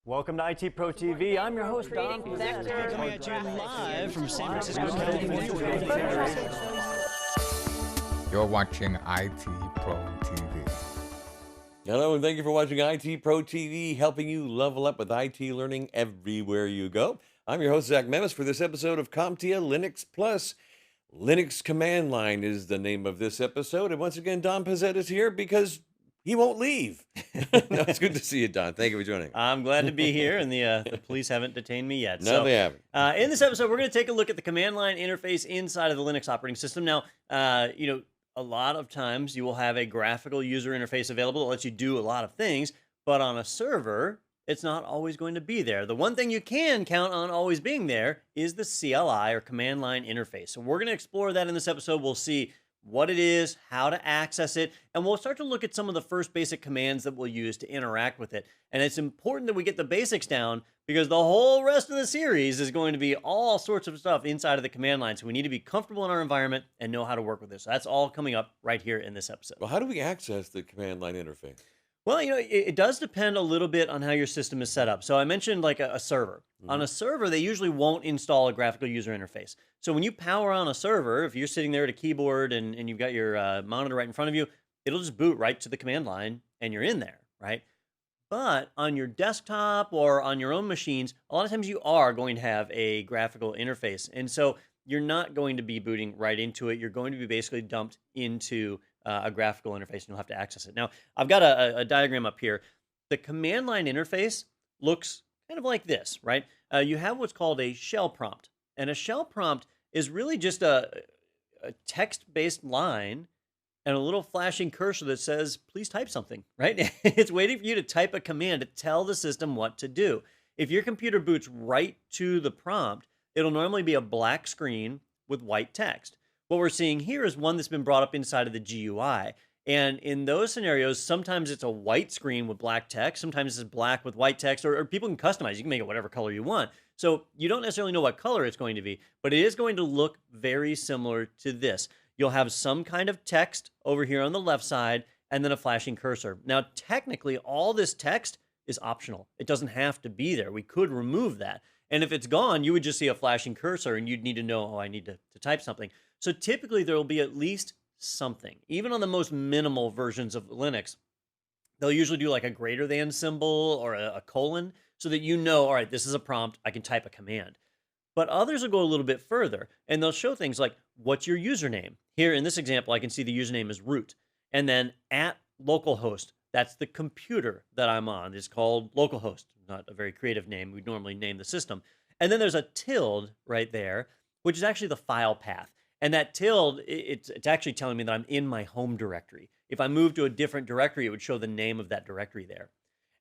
Welcome to IT Pro TV. I'm your host, Don. Coming at you live from San Francisco, California. You're watching IT Pro TV. Hello, and thank you for watching IT Pro TV, helping you level up with IT learning everywhere you go. I'm your host, Zach Memis, for this episode of CompTIA Linux Plus. Linux Command Line is the name of this episode. And once again, Don Pezet is here because he won't leave. No, it's good to see you, Don. Thank you for joining. I'm glad to be here, and the police haven't detained me yet. No, they haven't. In this episode, we're going to take a look at the command line interface inside of the Linux operating system. Now, a lot of times you will have a graphical user interface available that lets you do a lot of things, but on a server, it's not always going to be there. The one thing you can count on always being there is the CLI, or command line interface. So we're going to explore that in this episode. We'll see what it is, how to access it, and we'll start to look at some of the first basic commands that we'll use to interact with it. And it's important that we get the basics down because the whole rest of the series is going to be all sorts of stuff inside of the command line. So we need to be comfortable in our environment and know how to work with this. So that's all coming up right here in this episode. Well, how do we access the command line interface? Well, it does depend a little bit on how your system is set up. So I mentioned like a server. On a server, they usually won't install a graphical user interface. So when you power on a server, if you're sitting there at a keyboard and you've got your monitor right in front of you, it'll just boot right to the command line and you're in there, right? But on your desktop or on your own machines, a lot of times you are going to have a graphical interface. And so you're not going to be booting right into it. You're going to be basically dumped into a graphical interface, and you'll have to access it. Now, I've got a diagram up here. The command line interface looks kind of like this, right? You have what's called a shell prompt. And a shell prompt is really just a text-based line and a little flashing cursor that says, please type something, right? It's waiting for you to type a command to tell the system what to do. If your computer boots right to the prompt, it'll normally be a black screen with white text. What we're seeing here is one that's been brought up inside of the GUI. And in those scenarios, sometimes it's a white screen with black text. Sometimes it's black with white text, or people can customize. You can make it whatever color you want. So you don't necessarily know what color it's going to be, but it is going to look very similar to this. You'll have some kind of text over here on the left side, and then a flashing cursor. Now, technically, all this text is optional. It doesn't have to be there. We could remove that. And if it's gone, you would just see a flashing cursor, and you'd need to know, oh, I need to type something. So typically, there will be at least something. Even on the most minimal versions of Linux, they'll usually do like a greater than symbol or a colon so that you know, all right, this is a prompt, I can type a command. But others will go a little bit further, and they'll show things like, what's your username? Here in this example, I can see the username is root. And then at localhost, that's the computer that I'm on. It's called localhost, not a very creative name. We'd normally name the system. And then there's a tilde right there, which is actually the file path. And that tilde, it's actually telling me that I'm in my home directory. If I move to a different directory, it would show the name of that directory there.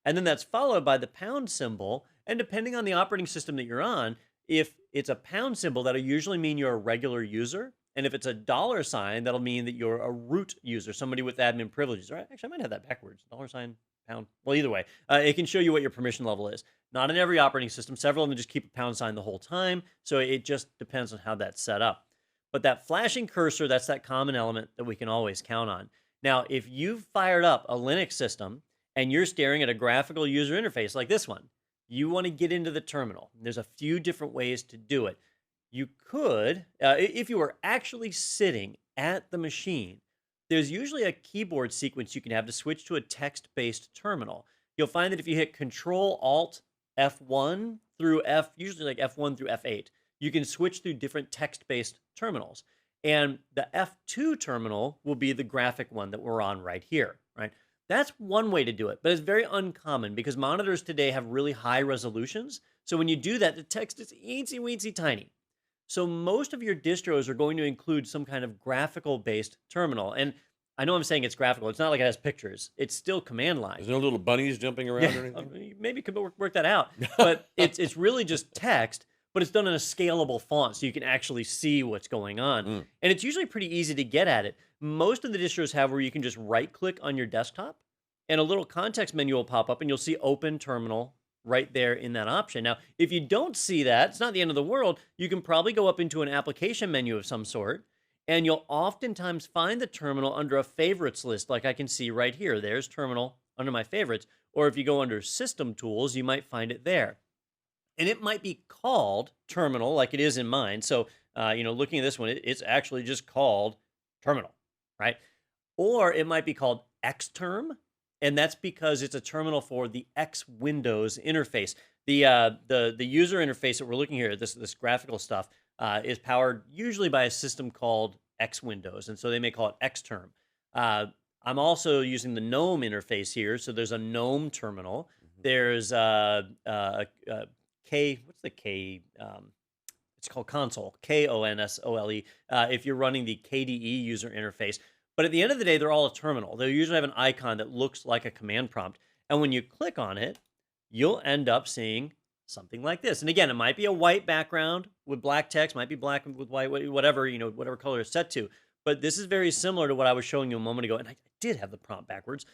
And then that's followed by the pound symbol. And depending on the operating system that you're on, if it's a pound symbol, that'll usually mean you're a regular user. And if it's a dollar sign, that'll mean that you're a root user, somebody with admin privileges. Right? Actually, I might have that backwards. Dollar sign, pound. Well, either way, it can show you what your permission level is. Not in every operating system. Several of them just keep a pound sign the whole time. So it just depends on how that's set up. But that flashing cursor, that's that common element that we can always count on. Now, if you've fired up a Linux system and you're staring at a graphical user interface like this one, you want to get into the terminal. There's a few different ways to do it. You could, if you were actually sitting at the machine, there's usually a keyboard sequence you can have to switch to a text-based terminal. You'll find that if you hit Control-Alt-F1 through usually like F1 through F8, you can switch through different text-based terminals. And the F2 terminal will be the graphic one that we're on right here, right? That's one way to do it, but it's very uncommon because monitors today have really high resolutions. So when you do that, the text is eensy-weensy tiny. So most of your distros are going to include some kind of graphical-based terminal. And I know I'm saying it's graphical. It's not like it has pictures. It's still command line. There's no little bunnies jumping around or anything? Maybe you could work that out. But it's really just text, but it's done in a scalable font so you can actually see what's going on. And it's usually pretty easy to get at it. Most of the distros have where you can just right-click on your desktop, and a little context menu will pop up, and you'll see Open Terminal right there in that option. Now, if you don't see that, it's not the end of the world. You can probably go up into an application menu of some sort, and you'll oftentimes find the terminal under a favorites list, like I can see right here. There's terminal under my favorites. or if you go under System Tools, you might find it there. And it might be called Terminal, like it is in mine. So, looking at this one, it's actually just called Terminal, right? Or it might be called Xterm, and that's because it's a terminal for the X Windows interface. The user interface that we're looking here, this graphical stuff, is powered usually by a system called X Windows, and so they may call it Xterm. I'm also using the GNOME interface here, so there's a GNOME terminal. There's K. What's the K? It's called Console, Konsole. If you're running the KDE user interface. But at the end of the day, they're all a terminal. They usually have an icon that looks like a command prompt. And when you click on it, you'll end up seeing something like this. And again, it might be a white background with black text, might be black with white, whatever, whatever color it's set to. But this is very similar to what I was showing you a moment ago. And I did have the prompt backwards.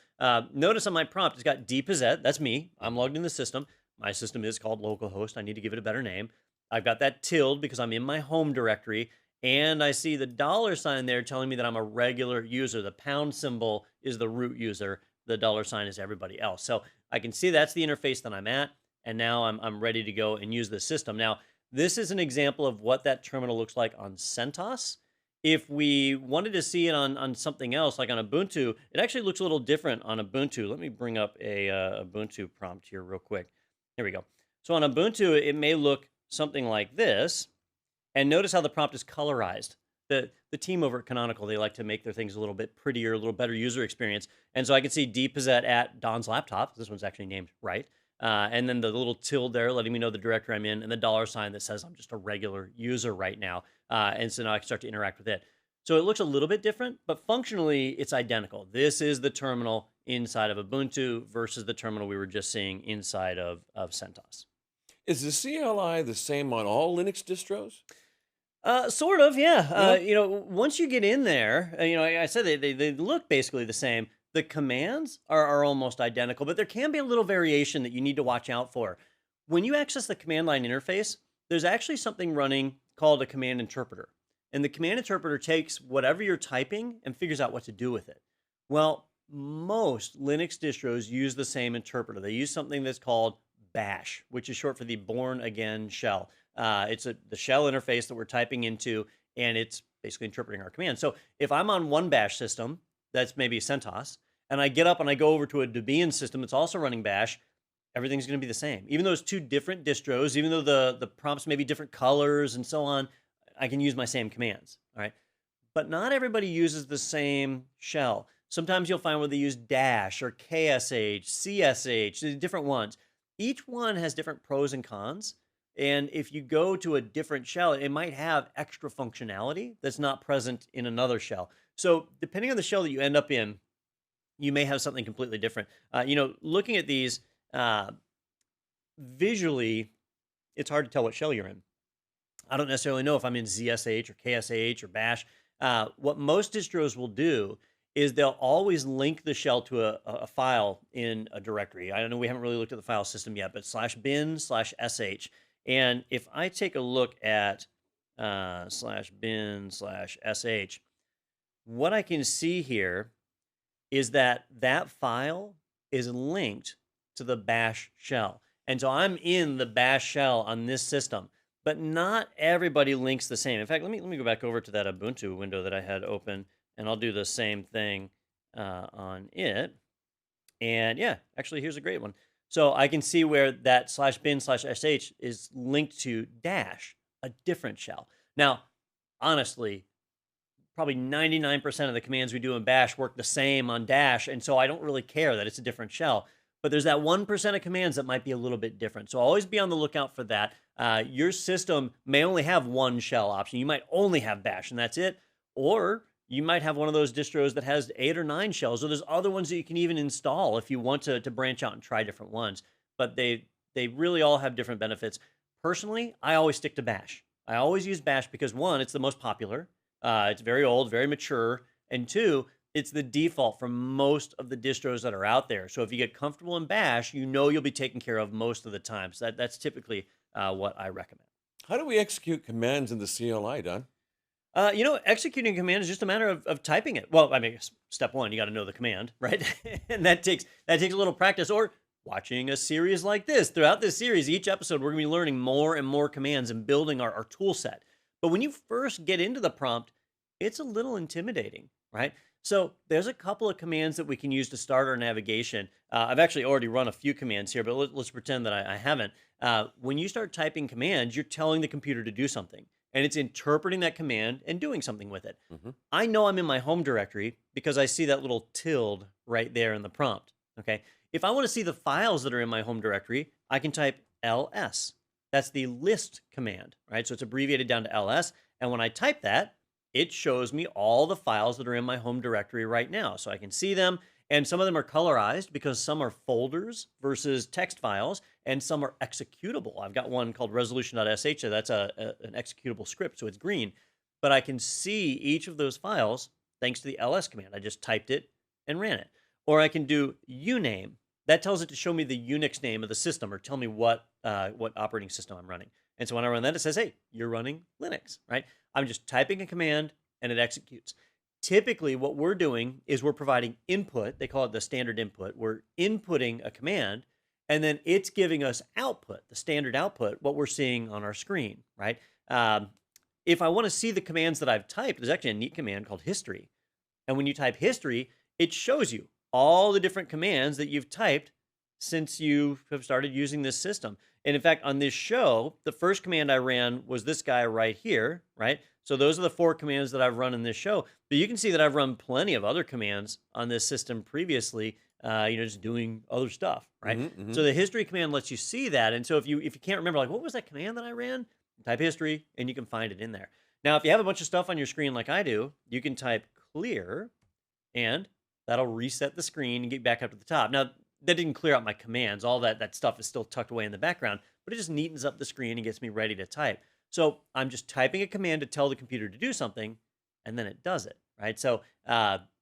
Notice on my prompt, it's got DPZ. That's me. I'm logged in the system. My system is called localhost. I need to give it a better name. I've got that tilde because I'm in my home directory. And I see the $ there telling me that I'm a regular user. The pound symbol is the root user. The $ is everybody else. So I can see that's the interface that I'm at. And now I'm ready to go and use the system. Now, this is an example of what that terminal looks like on CentOS. If we wanted to see it on something else, like on Ubuntu, it actually looks a little different on Ubuntu. Let me bring up a Ubuntu prompt here real quick. Here we go. So on Ubuntu, it may look something like this. And notice how the prompt is colorized. The team over at Canonical, they like to make their things a little bit prettier, a little better user experience. And so I can see DPZ at Don's laptop. This one's actually named right. And then the little tilde there letting me know the directory I'm in, and the $ that says I'm just a regular user right now. And so now I can start to interact with it. So it looks a little bit different, but functionally it's identical. This is the terminal inside of Ubuntu versus the terminal we were just seeing inside of CentOS. Is the CLI the same on all Linux distros? Sort of, yeah. Once you get in there, like I said, they look basically the same. The commands are almost identical, but there can be a little variation that you need to watch out for. When you access the command line interface, there's actually something running called a command interpreter. And the command interpreter takes whatever you're typing and figures out what to do with it. Well, most Linux distros use the same interpreter. They use something that's called Bash, which is short for the Born Again shell. It's the shell interface that we're typing into, and it's basically interpreting our command. So if I'm on one Bash system, that's maybe CentOS, and I get up and I go over to a Debian system that's also running Bash, everything's going to be the same. Even though it's two different distros, even though the prompts may be different colors and so on, I can use my same commands, all right? But not everybody uses the same shell. Sometimes you'll find where they use dash or KSH, CSH, different ones. Each one has different pros and cons. And if you go to a different shell, it might have extra functionality that's not present in another shell. So depending on the shell that you end up in, you may have something completely different. Looking at these visually, it's hard to tell what shell you're in. I don't necessarily know if I'm in ZSH or KSH or Bash. What most distros will do is they'll always link the shell to a file in a directory. I don't know, we haven't really looked at the file system yet, but /bin/sh. And if I take a look at /bin/sh, what I can see here is that file is linked to the Bash shell. And so I'm in the Bash shell on this system, but not everybody links the same. In fact, let me go back over to that Ubuntu window that I had open, and I'll do the same thing on it. And yeah, actually, here's a great one. So I can see where that /bin/sh is linked to dash, a different shell. Now, honestly, probably 99% of the commands we do in Bash work the same on dash, and so I don't really care that it's a different shell. But there's that 1% of commands that might be a little bit different. So always be on the lookout for that. Your system may only have one shell option. You might only have Bash, and that's it. Or you might have one of those distros that has 8 or 9 shells, or there's other ones that you can even install if you want to branch out and try different ones. But they really all have different benefits. Personally, I always stick to Bash. I always use Bash because 1, it's the most popular. It's very old, very mature. And 2, it's the default for most of the distros that are out there. So if you get comfortable in Bash, you'll be taken care of most of the time. So that's typically what I recommend. How do we execute commands in the CLI, Don? Executing a command is just a matter of typing it. Well, I mean, step 1, you got to know the command, right? And that takes a little practice. Or watching a series like this. Throughout this series, each episode, we're going to be learning more and more commands and building our tool set. But when you first get into the prompt, it's a little intimidating, right? So there's a couple of commands that we can use to start our navigation. I've actually already run a few commands here, but let's pretend that I haven't. When you start typing commands, you're telling the computer to do something, and it's interpreting that command and doing something with it. I know I'm in my home directory because I see that little tilde right there in the prompt, okay? If I want to see the files that are in my home directory, I can type ls. That's the list command, right? So it's abbreviated down to ls, and when I type that, it shows me all the files that are in my home directory right now. So I can see them, and some of them are colorized because some are folders versus text files, and some are executable. I've got one called resolution.sh, so that's an executable script, so it's green. But I can see each of those files thanks to the ls command. I just typed it and ran it. Or I can do uname. That tells it to show me the Unix name of the system or tell me what operating system I'm running. And so when I run that, it says, hey, you're running Linux, right? I'm just typing a command and it executes. Typically, what we're doing is we're providing input. They call it the standard input. We're inputting a command, and then it's giving us output, the standard output, what we're seeing on our screen, right? If I want to see the commands that I've typed, there's actually a neat command called history. And when you type history, it shows you all the different commands that you've typed since you have started using this system. And in fact, on this show, the first command I ran was this guy right here, right? So those are the 4 commands that I've run in this show. But you can see that I've run plenty of other commands on this system previously, just doing other stuff, right? So the history command lets you see that. And so if you can't remember, like, what was that command that I ran? Type history, and you can find it in there. Now, if you have a bunch of stuff on your screen like I do, you can type clear, and that'll reset the screen and get back up to the top. Now, that didn't clear out my commands. All that stuff is still tucked away in the background, but it just neatens up the screen and gets me ready to type. So I'm just typing a command to tell the computer to do something, and then it does it, right? So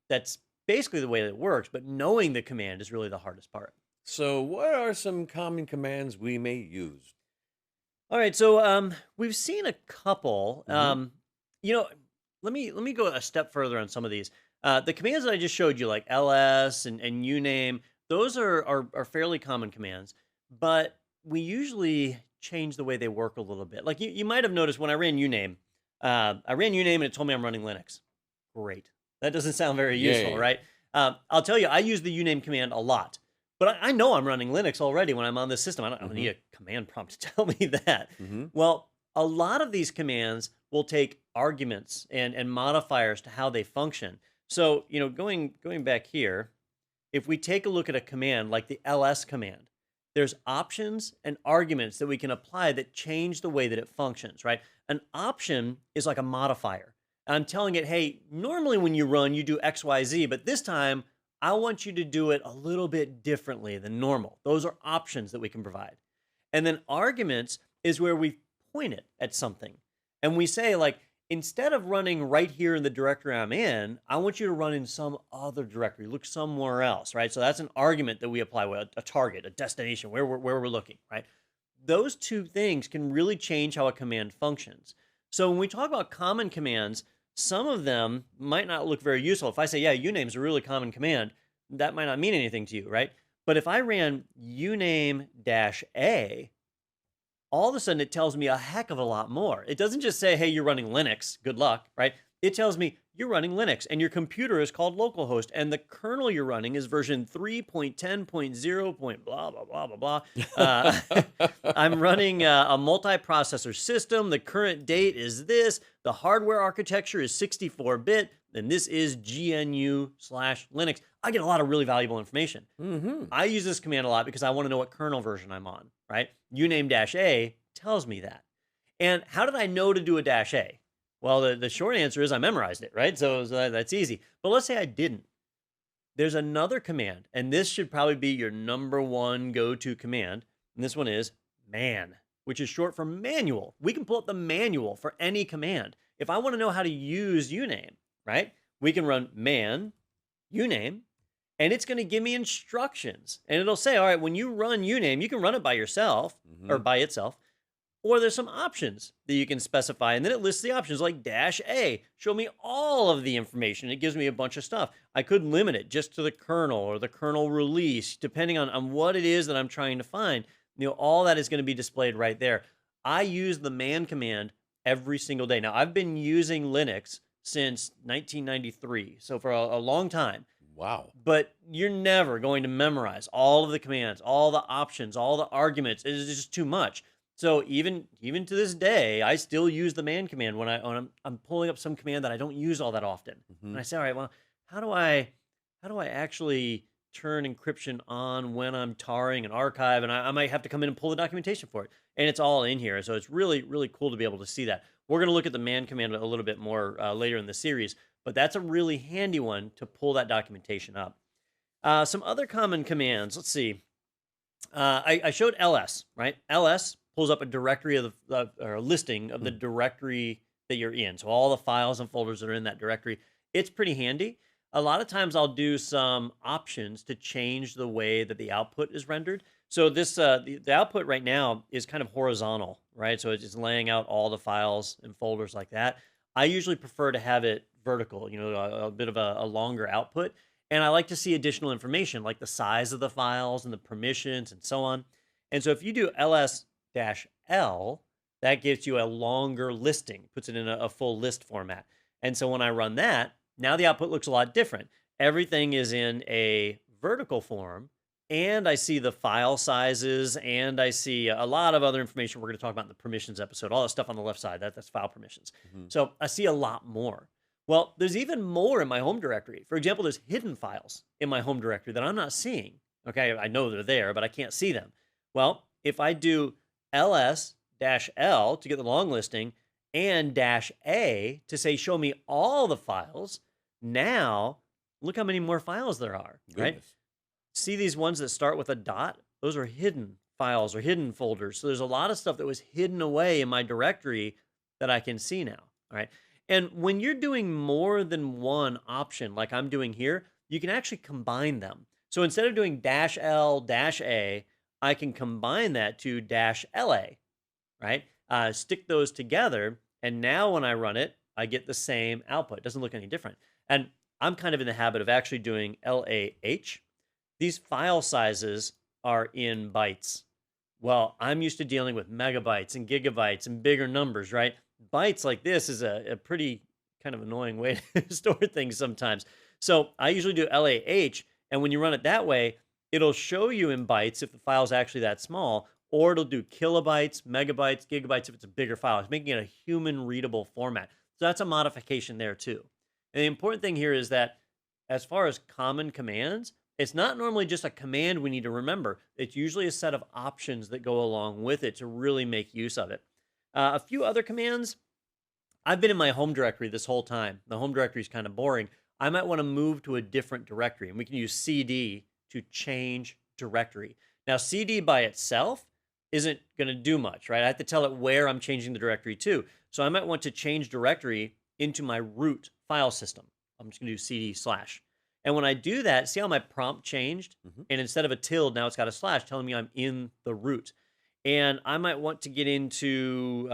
that's basically the way that it works, but knowing the command is really the hardest part. So what are some common commands we may use? All right, so we've seen a couple. Let me go a step further on some of these. The commands that I just showed you, like ls and uname, those are fairly common commands, but we usually change the way they work a little bit. Like you might have noticed when I ran uname and it told me I'm running Linux. Great. That doesn't sound very useful, right? I'll tell you, I use the uname command a lot, but I know I'm running Linux already when I'm on this system. I don't need a command prompt to tell me that. Well, a lot of these commands will take arguments and modifiers to how they function. So, going back here, if we take a look at a command like the ls command, there's options and arguments that we can apply that change the way that it functions, right? An option is like a modifier. I'm telling it, hey, normally when you run, you do X, Y, Z, but this time I want you to do it a little bit differently than normal. Those are options that we can provide. And then arguments is where we point it at something. And we say, like, instead of running right here in the directory I'm in, I want you to run in some other directory, look somewhere else, right? So that's an argument that we apply with a target, a destination, where we're looking, right? Those two things can really change how a command functions. So when we talk about common commands, some of them might not look very useful. If I say, yeah, uname is a really common command, that might not mean anything to you, right? But if I ran uname-a, all of a sudden it tells me a heck of a lot more. It doesn't just say, hey, you're running Linux, good luck, right? It tells me you're running Linux and your computer is called localhost and the kernel you're running is version 3.10.0. Blah, blah, blah, blah, blah. I'm running a multiprocessor system. The current date is this. The hardware architecture is 64-bit, and this is GNU/Linux. I get a lot of really valuable information. I use this command a lot because I want to know what kernel version I'm on, right? Uname-a tells me that. And how did I know to do a -a? Well, the short answer is I memorized it, right? So that's easy. But let's say I didn't. There's another command, and this should probably be your number one go-to command. And this one is man, which is short for manual. We can pull up the manual for any command. If I want to know how to use uname, right? We can run man, uname, and it's going to give me instructions. And it'll say, all right, when you run uname, you can run it by yourself or by itself. Or there's some options that you can specify, and then it lists the options like -A, show me all of the information. It gives me a bunch of stuff. I could limit it just to the kernel or the kernel release, depending on what it is that I'm trying to find. All that is going to be displayed right there. I use the man command every single day. Now, I've been using Linux since 1993, so for a long time. Wow. But you're never going to memorize all of the commands, all the options, all the arguments. It's just too much. So even to this day, I still use the man command when I'm pulling up some command that I don't use all that often. And I say, all right, well, how do I actually turn encryption on when I'm tarring an archive? And I might have to come in and pull the documentation for it. And it's all in here. So it's really, really cool to be able to see that. We're going to look at the man command a little bit more later in the series, but that's a really handy one to pull that documentation up. Some other common commands. Let's see. I showed ls, right? Ls pulls up a directory of or a listing of the directory that you're in. So all the files and folders that are in that directory. It's pretty handy. A lot of times I'll do some options to change the way that the output is rendered. So this the output right now is kind of horizontal, right? So it's just laying out all the files and folders like that. I usually prefer to have it vertical, a bit of a longer output. And I like to see additional information like the size of the files and the permissions and so on. And so if you do ls-l, that gives you a longer listing, puts it in a full list format. And so when I run that, now the output looks a lot different. Everything is in a vertical form, and I see the file sizes, and I see a lot of other information we're going to talk about in the permissions episode. All that stuff on the left side, that's file permissions. So I see a lot more. Well, there's even more in my home directory. For example, there's hidden files in my home directory that I'm not seeing. Okay, I know they're there, but I can't see them. Well, if I do ls-l to get the long listing and -a to say, show me all the files, now look how many more files there are, right? See these ones that start with a dot? Those are hidden files or hidden folders. So there's a lot of stuff that was hidden away in my directory that I can see now, all right? And when you're doing more than one option, like I'm doing here, you can actually combine them. So instead of doing -l, -a, I can combine that to -la, right? Stick those together, and now when I run it, I get the same output. It doesn't look any different. And I'm kind of in the habit of actually doing LAH. These file sizes are in bytes. Well, I'm used to dealing with megabytes and gigabytes and bigger numbers, right? Bytes like this is a pretty kind of annoying way to store things sometimes. So I usually do LAH, and when you run it that way, it'll show you in bytes if the file's actually that small, or it'll do kilobytes, megabytes, gigabytes if it's a bigger file. It's making it a human readable format. So that's a modification there too. And the important thing here is that as far as common commands, it's not normally just a command we need to remember. It's usually a set of options that go along with it to really make use of it. A few other commands. I've been in my home directory this whole time. The home directory is kind of boring. I might want to move to a different directory, and we can use cd to change directory. Now, cd by itself isn't going to do much, right? I have to tell it where I'm changing the directory to. So I might want to change directory into my root file system. I'm just going to do cd/. And when I do that, see how my prompt changed? And instead of a tilde, now it's got a slash telling me I'm in the root. And I might want to get into,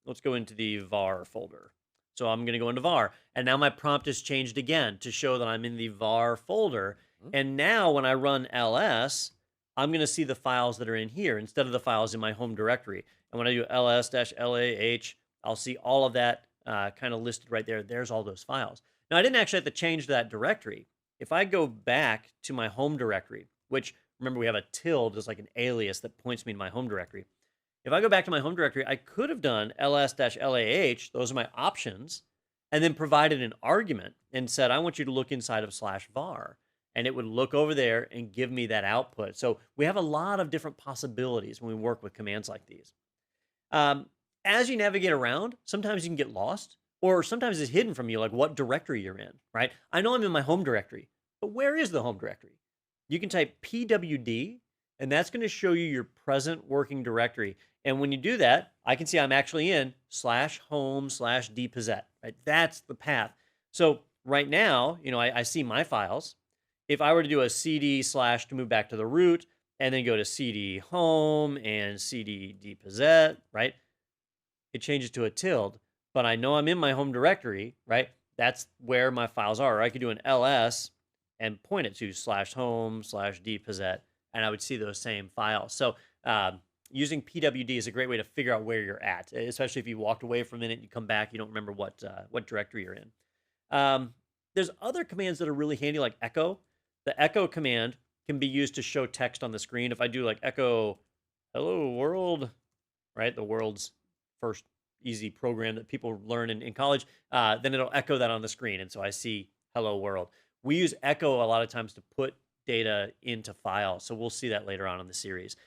let's go into the var folder. So I'm going to go into var. And now my prompt has changed again to show that I'm in the var folder. And now when I run ls, I'm going to see the files that are in here instead of the files in my home directory. And when I do ls-lah, I'll see all of that kind of listed right there. There's all those files. Now, I didn't actually have to change that directory. If I go back to my home directory, which, remember, we have a tilde as like an alias that points me to my home directory. If I go back to my home directory, I could have done ls-lah, those are my options, and then provided an argument and said, I want you to look inside of /var. And it would look over there and give me that output. So we have a lot of different possibilities when we work with commands like these. As you navigate around, sometimes you can get lost, or sometimes it's hidden from you, like what directory you're in, right? I know I'm in my home directory, but where is the home directory? You can type pwd, and that's going to show you your present working directory. And when you do that, I can see I'm actually in /home/dpossett, right? That's the path. So right now, I see my files. If I were to do a cd/ to move back to the root, and then go to CD home and CD dpossess, right? It changes to a tilde, but I know I'm in my home directory, right? That's where my files are. Or I could do an ls and point it to /home/dpossess, and I would see those same files. So using PWD is a great way to figure out where you're at, especially if you walked away for a minute and you come back, you don't remember what directory you're in. There's other commands that are really handy, like echo. The echo command can be used to show text on the screen. If I do like echo hello world, right? The world's first easy program that people learn in college, then it'll echo that on the screen. And so I see hello world. We use echo a lot of times to put data into files. So we'll see that later on in the series.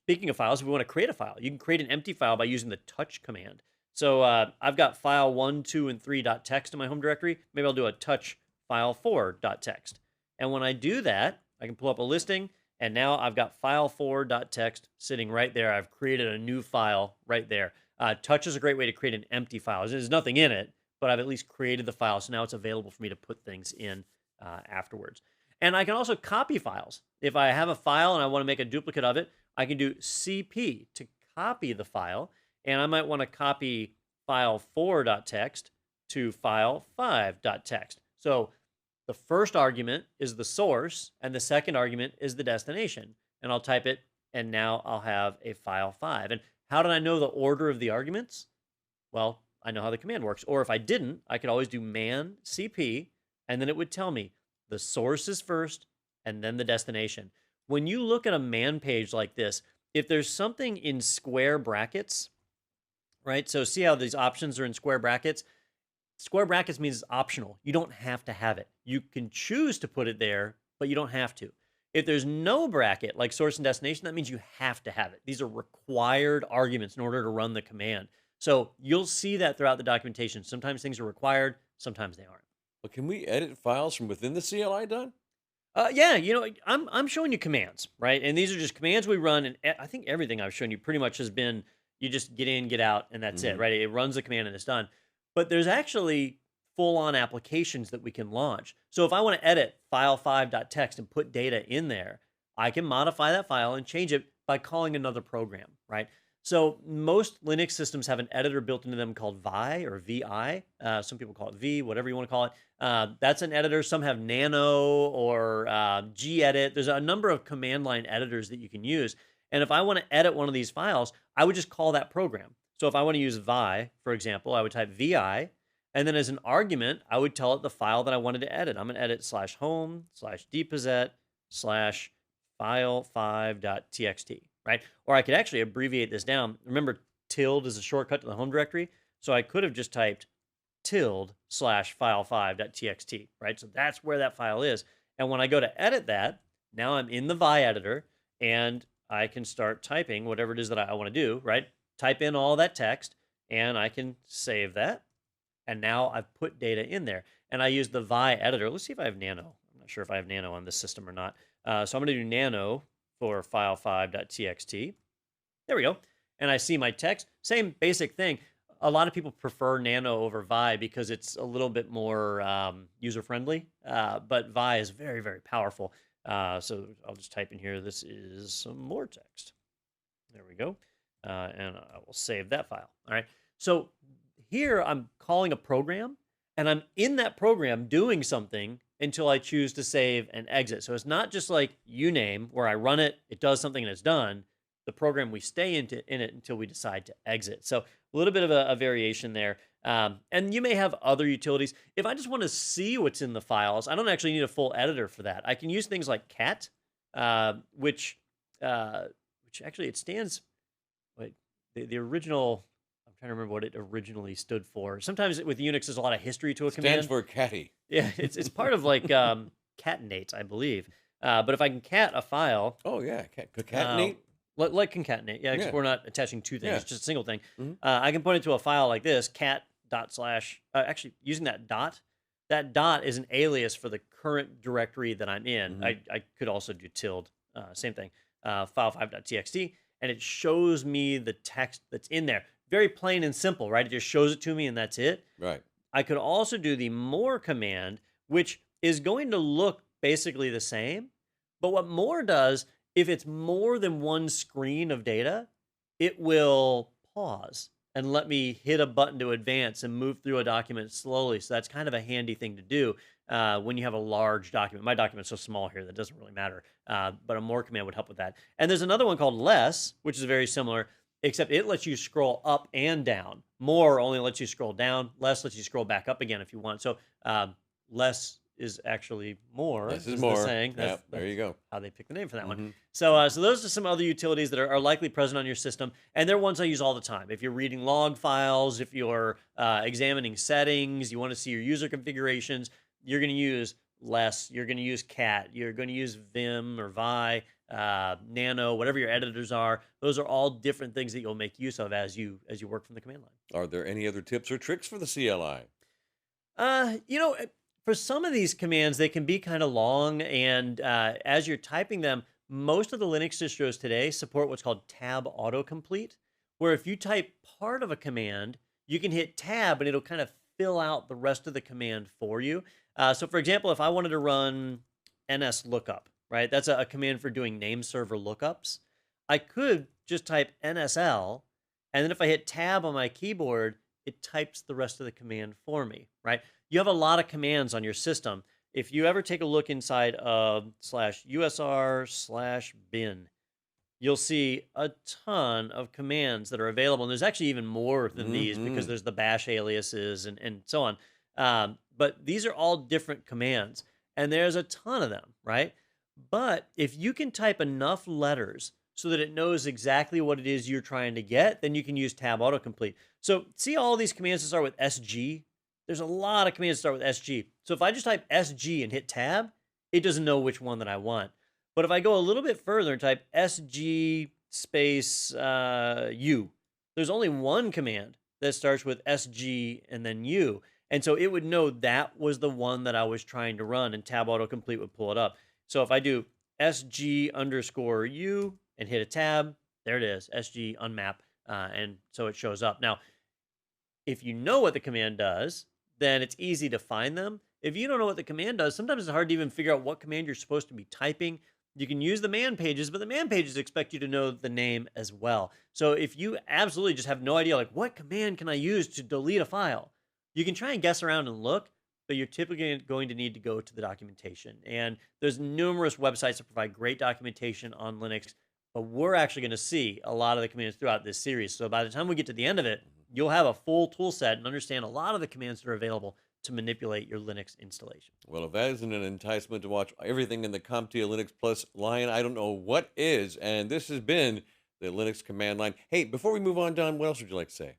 Speaking of files, if we want to create a file, you can create an empty file by using the touch command. So I've got file 1, 2, and 3.txt in my home directory. Maybe I'll do a touch file 4.txt. And when I do that, I can pull up a listing, and now I've got file 4.txt sitting right there. I've created a new file right there. Touch is a great way to create an empty file. There's nothing in it, but I've at least created the file, so now it's available for me to put things in afterwards. And I can also copy files. If I have a file and I want to make a duplicate of it, I can do CP to copy the file, and I might want to copy file 4.txt to file 5.txt. So the first argument is the source, and the second argument is the destination. And I'll type it, and now I'll have a file 5. And how did I know the order of the arguments? Well, I know how the command works. Or if I didn't, I could always do man CP, and then it would tell me the source is first, and then the destination. When you look at a man page like this, if there's something in square brackets, right? So see how these options are in square brackets? Square brackets means it's optional. You don't have to have it. You can choose to put it there, but you don't have to. If there's no bracket, like source and destination, that means you have to have it. These are required arguments in order to run the command. So you'll see that throughout the documentation. Sometimes things are required, sometimes they aren't. Well, can we edit files from within the CLI, Don? Yeah, you know, I'm showing you commands, right? And these are just commands we run, and I think everything I've shown you pretty much has been, you just get in, get out, and that's it, right? It runs the command and it's done. But there's actually full-on applications that we can launch. So if I want to edit file 5.txt and put data in there, I can modify that file and change it by calling another program, right? So most Linux systems have an editor built into them called Vi or VI. Some people call it V, whatever you want to call it. That's an editor. Some have Nano or gedit. There's a number of command line editors that you can use. And if I want to edit one of these files, I would just call that program. So if I want to use Vi, for example, I would type VI, and then as an argument, I would tell it the file that I wanted to edit. I'm going to edit /home/dpossess/ file5.txt, right? Or I could actually abbreviate this down. Remember, tilde is a shortcut to the home directory. So I could have just typed tilde/file5.txt, right? So that's where that file is. And when I go to edit that, now I'm in the Vi editor, and I can start typing whatever it is that I want to do, right? Type in all that text, and I can save that. And now I've put data in there. And I use the Vi editor. Let's see if I have Nano. I'm not sure if I have Nano on this system or not. So I'm going to do Nano for file5.txt. There we go. And I see my text. Same basic thing. A lot of people prefer Nano over Vi because it's a little bit more user-friendly. But Vi is very, very powerful. So I'll just type in here, this is some more text. There we go. And I will save that file. All right. So here I'm calling a program, and I'm in that program doing something until I choose to save and exit. So it's not just like uname where I run it, it does something and it's done. The program, we stay in it until we decide to exit. So a little bit of a variation there. And you may have other utilities. If I just want to see what's in the files, I don't actually need a full editor for that. I can use things like cat, which actually it stands. Wait, the original. I'm trying to remember what it originally stood for. Sometimes with Unix, there's a lot of history to a command. Stands for catty. Yeah, it's part of like catenate, I believe. But if I can cat a file. Oh yeah, concatenate. Like concatenate, yeah, because Yeah. we're not attaching two things, Yeah. it's just a single thing. Mhm. I can point it to a file like this, actually, using that dot is an alias for the current directory that I'm in. Mhm. I could also do tilde, same thing, file5.txt, and it shows me the text that's in there. Very plain and simple, right? It just shows it to me, and that's it. Right. I could also do the more command, which is going to look basically the same, But what more does, if it's more than one screen of data, it will pause and let me hit a button to advance and move through a document slowly. So that's kind of a handy thing to do when you have a large document. My document's so small here that it doesn't really matter, but a more command would help with that. And there's another one called less, which is very similar, except it lets you scroll up and down. More only lets you scroll down. Less lets you scroll back up again if you want. So less is actually more. Less is the more. saying. Yeah, there you go. How they pick the name for that one. Mhm. So those are some other utilities that are likely present on your system, and they're ones I use all the time. If you're reading log files, if you're examining settings, you want to see your user configurations, you're going to use less. You're going to use cat. You're going to use Vim or Vi, Nano, whatever your editors are. Those are all different things that you'll make use of as you work from the command line. Are there any other tips or tricks for the CLI? For some of these commands, they can be kind of long, and as you're typing them, most of the Linux distros today support what's called tab autocomplete, where if you type part of a command, you can hit tab and it'll kind of fill out the rest of the command for you. So for example, if I wanted to run nslookup, right? That's a command for doing name server lookups. I could just type nsl, and then if I hit tab on my keyboard, it types the rest of the command for me, right? You have a lot of commands on your system. If you ever take a look inside of /usr/bin, you'll see a ton of commands that are available. And there's actually even more than these because there's the bash aliases and so on. But these are all different commands, and there's a ton of them, right? But if you can type enough letters so that it knows exactly what it is you're trying to get, then you can use tab autocomplete. So see all these commands that start with SG? There's a lot of commands that start with SG. So if I just type SG and hit tab, it doesn't know which one that I want. But if I go a little bit further and type SG space U, there's only one command that starts with SG and then U. And so it would know that was the one that I was trying to run, and tab autocomplete would pull it up. So if I do SG_U and hit a tab, there it is, SG unmap, and so it shows up. Now, if you know what the command does, then it's easy to find them. If you don't know what the command does, sometimes it's hard to even figure out what command you're supposed to be typing. You can use the man pages, but the man pages expect you to know the name as well. So if you absolutely just have no idea, like, what command can I use to delete a file? You can try and guess around and look, but you're typically going to need to go to the documentation. And there's numerous websites that provide great documentation on Linux, but we're actually going to see a lot of the commands throughout this series. So by the time we get to the end of it, you'll have a full tool set and understand a lot of the commands that are available to manipulate your Linux installation. Well, if that isn't an enticement to watch everything in the CompTIA Linux Plus line, I don't know what is. And this has been the Linux command line. Hey, before we move on, Don, what else would you like to say?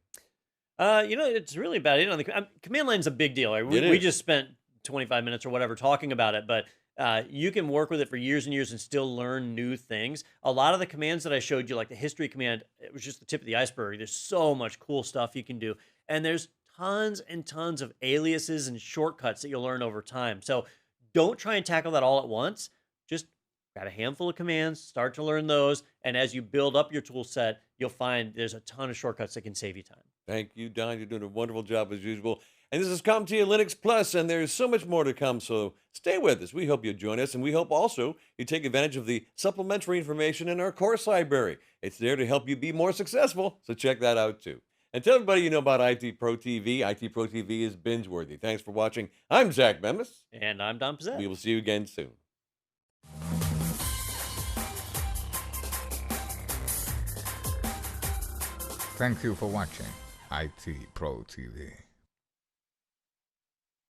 It's really about it on the command line's a big deal. Right? We just spent 25 minutes or whatever talking about it, but you can work with it for years and years and still learn new things. A lot of the commands that I showed you, like the history command, it was just the tip of the iceberg. There's so much cool stuff you can do. And there's tons and tons of aliases and shortcuts that you'll learn over time. So don't try and tackle that all at once. Just grab a handful of commands, start to learn those. And as you build up your tool set, you'll find there's a ton of shortcuts that can save you time. Thank you, Don. You're doing a wonderful job as usual. And this is CompTIA Linux Plus, and there's so much more to come, so stay with us. We hope you join us, and we hope also you take advantage of the supplementary information in our course library. It's there to help you be more successful, so check that out too. And tell everybody you know about IT Pro TV. IT Pro TV is binge-worthy. Thanks for watching. I'm Zach Memis. And I'm Don Pizzette. We will see you again soon. Thank you for watching IT Pro TV.